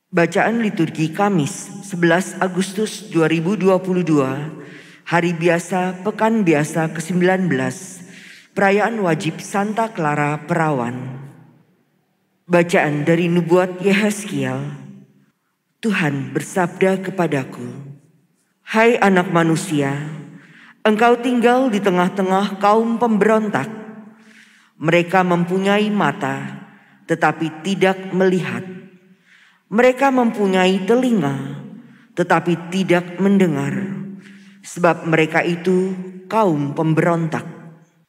Bacaan liturgi Kamis 11 Agustus 2022, Hari Biasa Pekan Biasa ke-19, Perayaan Wajib Santa Clara Perawan. Bacaan dari Nubuat Yehezkiel. Tuhan bersabda kepadaku, "Hai anak manusia, engkau tinggal di tengah-tengah kaum pemberontak. Mereka mempunyai mata, tetapi tidak melihat. Mereka mempunyai telinga, tetapi tidak mendengar, sebab mereka itu kaum pemberontak.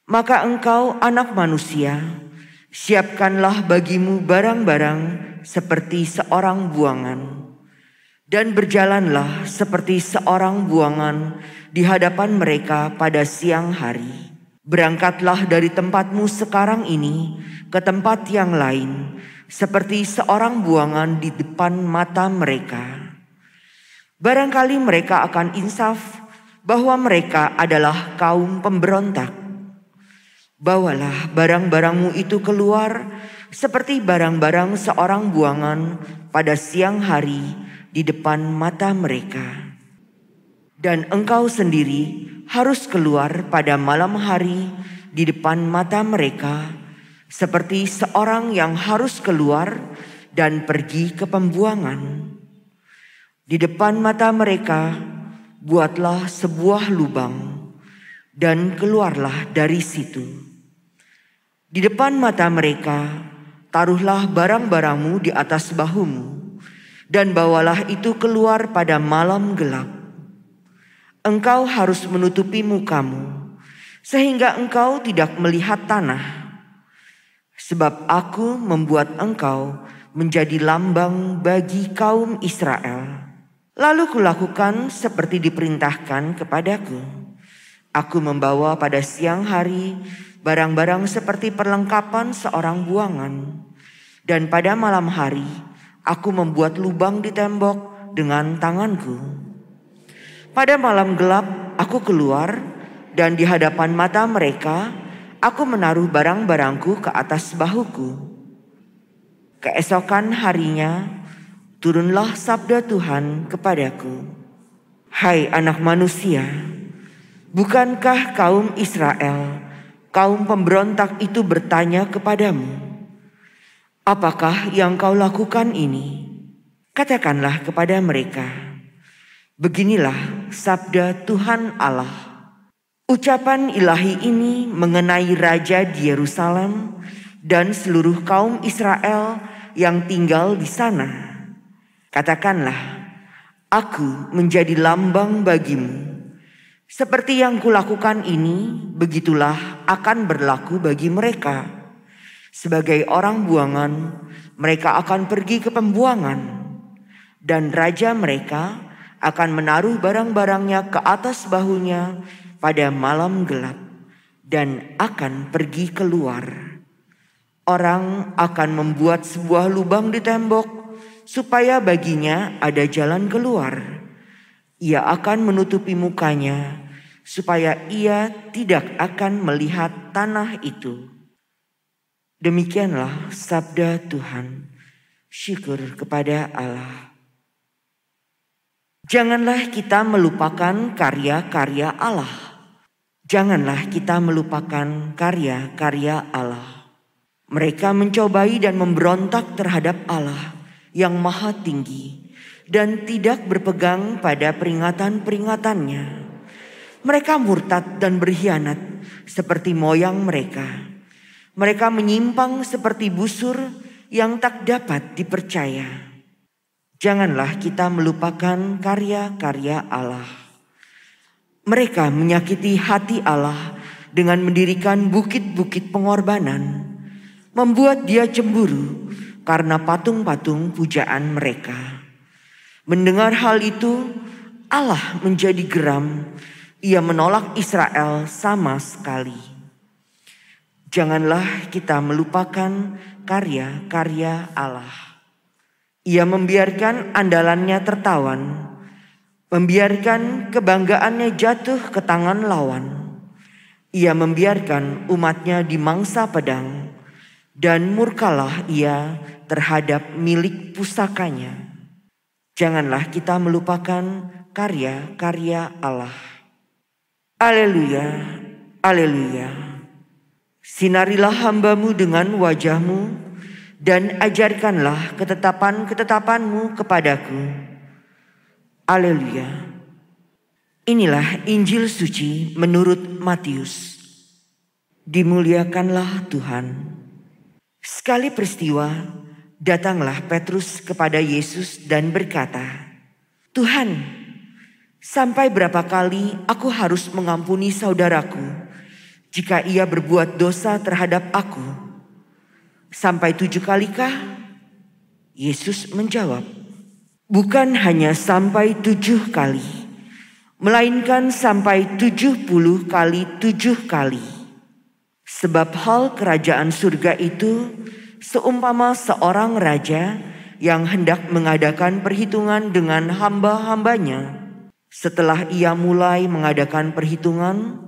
Maka engkau, anak manusia, siapkanlah bagimu barang-barang seperti seorang buangan, dan berjalanlah seperti seorang buangan di hadapan mereka pada siang hari. Berangkatlah dari tempatmu sekarang ini ke tempat yang lain, seperti seorang buangan di depan mata mereka. Barangkali mereka akan insaf bahwa mereka adalah kaum pemberontak. Bawalah barang-barangmu itu keluar seperti barang-barang seorang buangan pada siang hari di depan mata mereka. Dan engkau sendiri harus keluar pada malam hari di depan mata mereka, seperti seorang yang harus keluar dan pergi ke pembuangan. Di depan mata mereka buatlah sebuah lubang dan keluarlah dari situ. Di depan mata mereka taruhlah barang-barangmu di atas bahumu dan bawalah itu keluar pada malam gelap. Engkau harus menutupi mukamu sehingga engkau tidak melihat tanah. Sebab aku membuat engkau menjadi lambang bagi kaum Israel. Lalu kulakukan seperti diperintahkan kepadaku. Aku membawa pada siang hari barang-barang seperti perlengkapan seorang buangan. Dan pada malam hari aku membuat lubang di tembok dengan tanganku. Pada malam gelap aku keluar dan di hadapan mata mereka aku menaruh barang-barangku ke atas bahuku. Keesokan harinya turunlah sabda Tuhan kepadaku. Hai anak manusia, bukankah kaum Israel, kaum pemberontak itu bertanya kepadamu, apakah yang kau lakukan ini? Katakanlah kepada mereka, beginilah sabda Tuhan Allah. Ucapan ilahi ini mengenai Raja di Yerusalem dan seluruh kaum Israel yang tinggal di sana. Katakanlah, aku menjadi lambang bagimu. Seperti yang kulakukan ini, begitulah akan berlaku bagi mereka. Sebagai orang buangan, mereka akan pergi ke pembuangan. Dan raja mereka akan menaruh barang-barangnya ke atas bahunya pada malam gelap dan akan pergi keluar. Orang akan membuat sebuah lubang di tembok supaya baginya ada jalan keluar. Ia akan menutupi mukanya supaya ia tidak akan melihat tanah itu. Demikianlah sabda Tuhan. Syukur kepada Allah. Janganlah kita melupakan karya-karya Allah. Janganlah kita melupakan karya-karya Allah. Mereka mencobai dan memberontak terhadap Allah yang maha tinggi dan tidak berpegang pada peringatan-peringatannya. Mereka murtad dan berkhianat seperti moyang mereka. Mereka menyimpang seperti busur yang tak dapat dipercaya. Janganlah kita melupakan karya-karya Allah. Mereka menyakiti hati Allah dengan mendirikan bukit-bukit pengorbanan, membuat Dia cemburu karena patung-patung pujaan mereka. Mendengar hal itu, Allah menjadi geram. Ia menolak Israel sama sekali. Janganlah kita melupakan karya-karya Allah. Ia membiarkan andalannya tertawan, membiarkan kebanggaannya jatuh ke tangan lawan. Ia membiarkan umatnya dimangsa pedang, dan murkalah ia terhadap milik pusakanya. Janganlah kita melupakan karya-karya Allah. Haleluya, haleluya. Sinarilah hamba-Mu dengan wajah-Mu dan ajarkanlah ketetapan-ketetapan-Mu kepadaku. Haleluya. Inilah Injil suci menurut Matius. Dimuliakanlah Tuhan. Sekali peristiwa, datanglah Petrus kepada Yesus dan berkata, "Tuhan, sampai berapa kali aku harus mengampuni saudaraku jika ia berbuat dosa terhadap aku? Sampai 7 kalikah?" Yesus menjawab, "Bukan hanya sampai 7 kali, melainkan sampai 70 kali 7 kali. Sebab hal kerajaan surga itu seumpama seorang raja yang hendak mengadakan perhitungan dengan hamba-hambanya. Setelah ia mulai mengadakan perhitungan,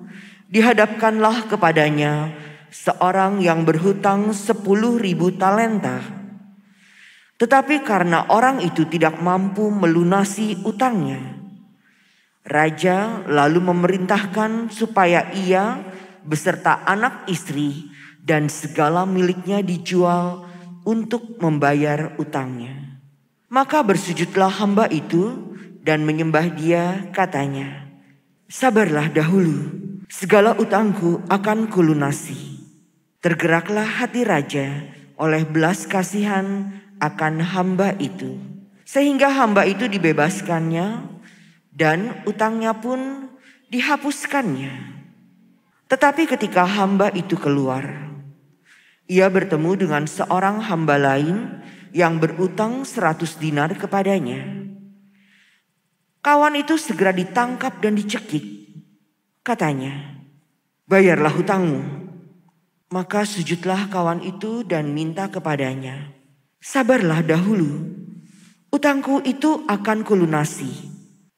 dihadapkanlah kepadanya seorang yang berhutang 10.000 talenta. Tetapi karena orang itu tidak mampu melunasi utangnya, raja lalu memerintahkan supaya ia beserta anak istri dan segala miliknya dijual untuk membayar utangnya. Maka bersujudlah hamba itu dan menyembah dia, katanya, 'Sabarlah dahulu, segala utangku akan kulunasi.' Tergeraklah hati raja oleh belas kasihan akan hamba itu, sehingga hamba itu dibebaskannya dan utangnya pun dihapuskannya. Tetapi ketika hamba itu keluar, ia bertemu dengan seorang hamba lain yang berutang 100 dinar kepadanya. Kawan itu segera ditangkap dan dicekik. Katanya, 'Bayarlah hutangmu.' Maka sujudlah kawan itu dan minta kepadanya, 'Sabarlah dahulu, utangku itu akan kulunasi.'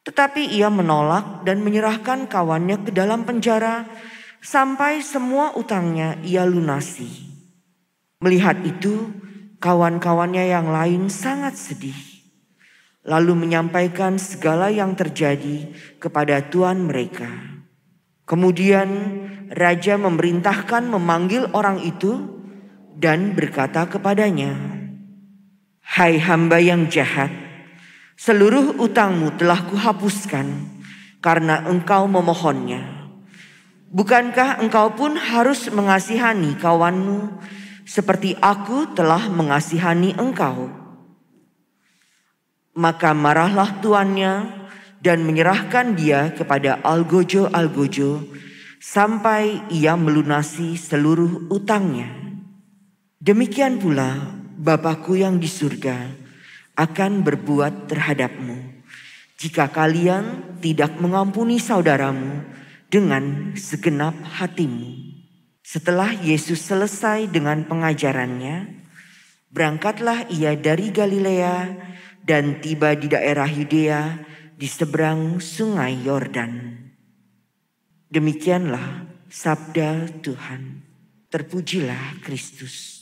Tetapi ia menolak dan menyerahkan kawannya ke dalam penjara sampai semua utangnya ia lunasi. Melihat itu, kawan-kawannya yang lain sangat sedih, lalu menyampaikan segala yang terjadi kepada tuan mereka. Kemudian raja memerintahkan memanggil orang itu dan berkata kepadanya, 'Hai hamba yang jahat, seluruh utangmu telah kuhapuskan karena engkau memohonnya. Bukankah engkau pun harus mengasihani kawanmu seperti aku telah mengasihani engkau?' Maka marahlah tuannya dan menyerahkan dia kepada algojo-algojo sampai ia melunasi seluruh utangnya. Demikian pula Bapa-Ku yang di surga akan berbuat terhadapmu jika kalian tidak mengampuni saudaramu dengan segenap hatimu." Setelah Yesus selesai dengan pengajarannya, berangkatlah ia dari Galilea dan tiba di daerah Yudea di seberang sungai Yordan. Demikianlah sabda Tuhan. Terpujilah Kristus.